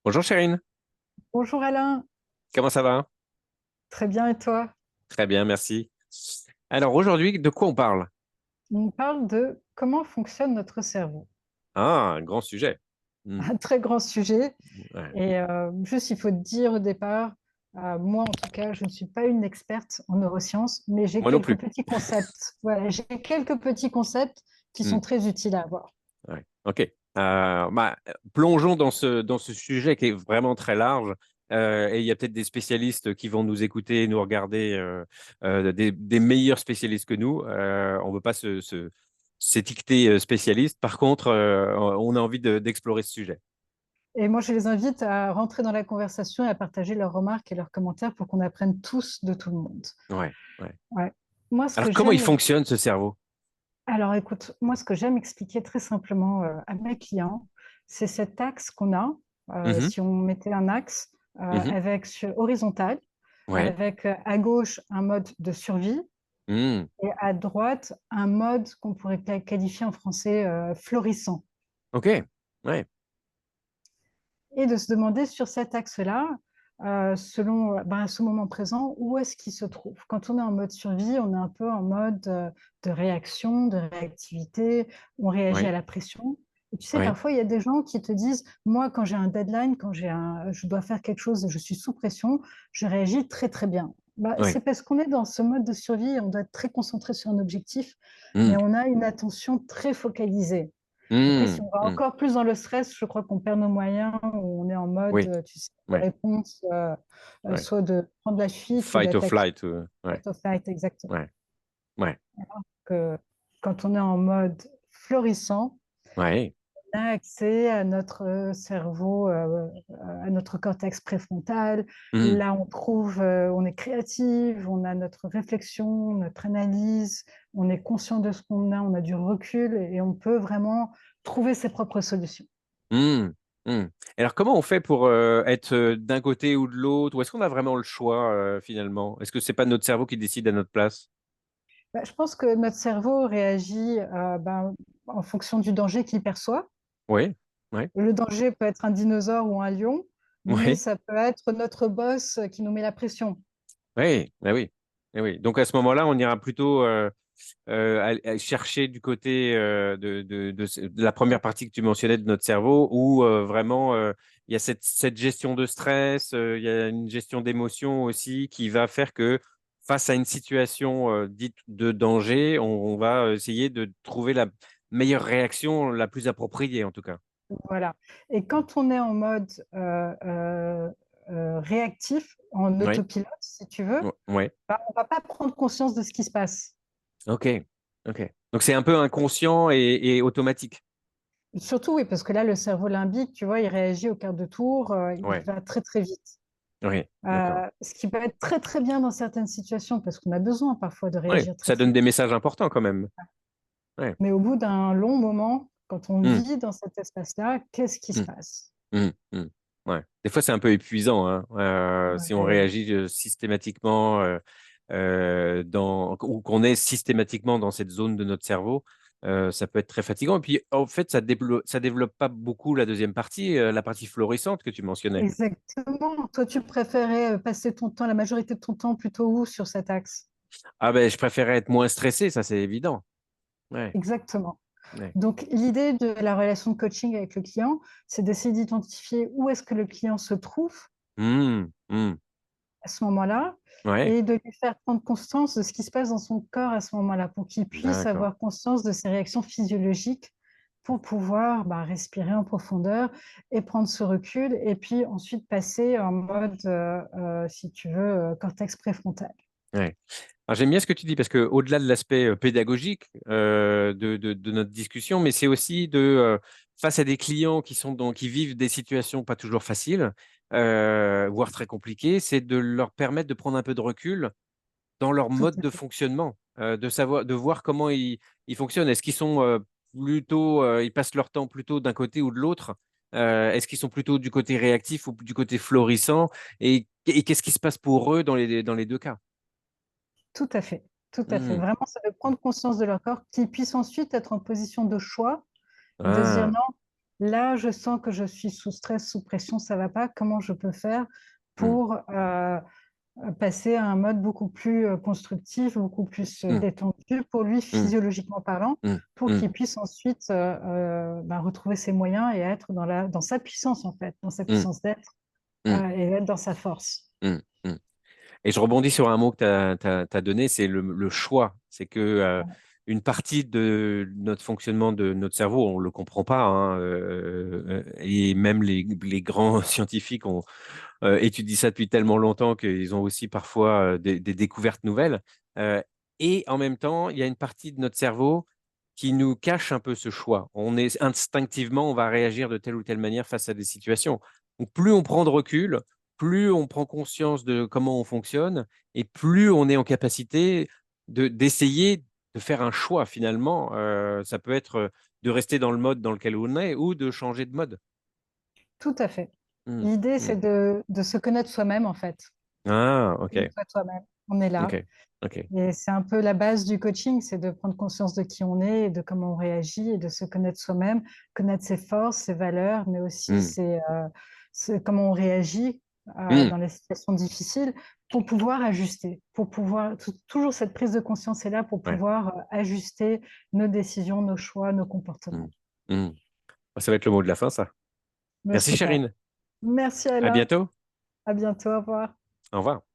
Bonjour Chérine, Bonjour Alain, comment ça va? très bien et toi? Très bien, merci. Alors aujourd'hui, de quoi on parle? On parle de comment fonctionne notre cerveau. Ah, un grand sujet. Hmm, Un très grand sujet. ouais. Et juste, il faut te dire au départ, moi en tout cas, je ne suis pas une experte en neurosciences, mais j'ai Moi non quelques plus. petits concepts. Voilà, j'ai quelques petits concepts qui Hmm, sont très utiles à avoir. ouais. Ok. Plongeons dans ce sujet qui est vraiment très large. Et il y a peut-être des spécialistes qui vont nous écouter et nous regarder, des meilleurs spécialistes que nous. On ne veut pas s'étiqueter spécialiste. Par contre, on a envie d'explorer ce sujet. Et moi, je les invite à rentrer dans la conversation et à partager leurs remarques et leurs commentaires pour qu'on apprenne tous de tout le monde. Ouais, ouais. Ouais. Moi, ce que Alors, comment il j'aime fonctionne ce cerveau? Alors écoute, moi ce que j'aime expliquer très simplement à mes clients, c'est cet axe qu'on a, Mhm, si on mettait un axe mhm. avec horizontal, Ouais. avec à gauche un mode de survie Hmm. et à droite un mode qu'on pourrait qualifier en français florissant. Ok, ouais, Et de se demander sur cet axe-là, selon à ce moment présent, où est-ce qu'il se trouve. Quand on est en mode survie, on est un peu en mode de réaction, de réactivité, on réagit à ouais, la pression. Et tu sais, ouais, parfois, il y a des gens qui te disent, moi, quand j'ai un deadline, je dois faire quelque chose, je suis sous pression, je réagis très, très bien. Bah, ouais. c'est parce qu'on est dans ce mode de survie, on doit être très concentré sur un objectif, Hmm, mais on a une attention très focalisée. Après, si hmm, on va hmm. encore plus dans le stress, je crois qu'on perd nos moyens, où on est en mode, Oui, tu sais, de ouais, réponse, ouais. soit de prendre la fuite ou Fight or d'attaquer. flight, ouais, Fight or flight, exactement. ouais, ouais, Que quand on est en mode florissant, ouais. on a accès à notre cerveau, à notre cortex préfrontal. Hmm, Là, on trouve, on est créative, on a notre réflexion, notre analyse, on est conscient de ce qu'on a, on a du recul et on peut vraiment trouver ses propres solutions. hmm, hmm. Alors, comment on fait pour être d'un côté ou de l'autre? Ou est-ce qu'on a vraiment le choix finalement? Est-ce que c'est pas notre cerveau qui décide à notre place? Bah, je pense que notre cerveau réagit en fonction du danger qu'il perçoit. Oui, ouais, Le danger peut être un dinosaure ou un lion, mais ouais, ça peut être notre boss qui nous met la pression. ouais, bah oui, eh oui. Donc à ce moment-là, on ira plutôt à chercher du côté de la première partie que tu mentionnais de notre cerveau, où vraiment il y a cette gestion de stress, il y a une gestion d'émotion aussi qui va faire que face à une situation dite de danger, on va essayer de trouver la meilleure réaction, la plus appropriée en tout cas. Voilà. Et quand on est en mode réactif, en Oui, autopilote, si tu veux, ouais, bah, on ne va pas prendre conscience de ce qui se passe. ok, ok. Donc c'est un peu inconscient et automatique. Surtout, oui, parce que là, le cerveau limbique, tu vois, il réagit au quart de tour, il Ouais, va très, très vite. oui, d'accord. Ce qui peut être très, très bien dans certaines situations, parce qu'on a besoin parfois de Oui, réagir très, ça très donne des vite. messages importants quand même. Ouais. Mais au bout d'un long moment, quand on Hmm, vit dans cet espace-là, qu'est-ce qui se hmm. passe? Ouais. Des fois, c'est un peu épuisant, hein, si on Ouais, réagit systématiquement ou qu'on est systématiquement dans cette zone de notre cerveau, ça peut être très fatigant. Et puis, en fait, ça développe pas beaucoup la deuxième partie, la partie florissante que tu mentionnais. exactement. Toi, tu préférais passer ton temps, la majorité de ton temps plutôt où sur cet axe? Ah ben, je préférais être moins stressé, ça c'est évident. Ouais, Exactement. ouais. Donc, l'idée de la relation de coaching avec le client, c'est d'essayer d'identifier où est-ce que le client se trouve Hmm. à ce moment-là Ouais, et de lui faire prendre conscience de ce qui se passe dans son corps à ce moment-là pour qu'il puisse d'accord. avoir conscience de ses réactions physiologiques pour pouvoir respirer en profondeur et prendre ce recul et puis ensuite passer en mode, si tu veux, cortex préfrontal. Ouais. Alors, j'aime bien ce que tu dis parce que au-delà de l'aspect pédagogique de notre discussion, mais c'est aussi face à des clients qui vivent des situations pas toujours faciles, voire très compliquées, c'est de leur permettre de prendre un peu de recul dans leur Tout mode à de fait. fonctionnement, de voir comment ils fonctionnent. Est-ce qu'ils sont plutôt, ils passent leur temps plutôt d'un côté ou de l'autre? Est-ce qu'ils sont plutôt du côté réactif ou du côté florissant? Et qu'est-ce qui se passe pour eux dans les deux cas? Tout à fait. Tout à fait. Hmm. Vraiment, c'est de prendre conscience de leur corps, qu'ils puissent ensuite être en position de choix et de se dire Ah, non. là, je sens que je suis sous stress, sous pression, ça va pas. Comment je peux faire Mmh. pour passer à un mode beaucoup plus constructif, beaucoup plus Mmh. détendu pour lui, Mmh. physiologiquement parlant, Mmh. pour Mmh. qu'il puisse ensuite retrouver ses moyens et être dans sa puissance, en fait, dans sa Mmh. puissance d'être Mmh. et être dans sa force. Mmh. Mmh. Et je rebondis sur un mot que tu as donné, c'est le choix. C'est que une partie de notre fonctionnement de notre cerveau, on ne le comprend pas, hein, et même les grands scientifiques ont étudie ça depuis tellement longtemps qu'ils ont aussi parfois des découvertes nouvelles. Euh, et en même temps, il y a une partie de notre cerveau qui nous cache un peu ce choix. On est instinctivement, on va réagir de telle ou telle manière face à des situations. Donc, plus on prend de recul, plus on prend conscience de comment on fonctionne, et plus on est en capacité d'essayer de faire un choix finalement. Ça peut être de rester dans le mode dans lequel on est ou de changer de mode. Tout à fait. Mm, L'idée, c'est mm. de se connaître soi-même, en fait. Ah, ok, Connais-toi toi-même. On est là. ok, ok. Et c'est un peu la base du coaching, c'est de prendre conscience de qui on est et de comment on réagit et de se connaître soi-même, connaître ses forces, ses valeurs, mais aussi Mm. comment on réagit Mm. dans les situations difficiles pour pouvoir ajuster, pour pouvoir, toujours cette prise de conscience est là pour Ouais. pouvoir ajuster nos décisions, nos choix, nos Mm. comportements. Mm. Ça va être le mot de la fin, ça. Mais Merci, super. Chérine. Merci À Alain. bientôt. À bientôt. Au revoir. Au revoir.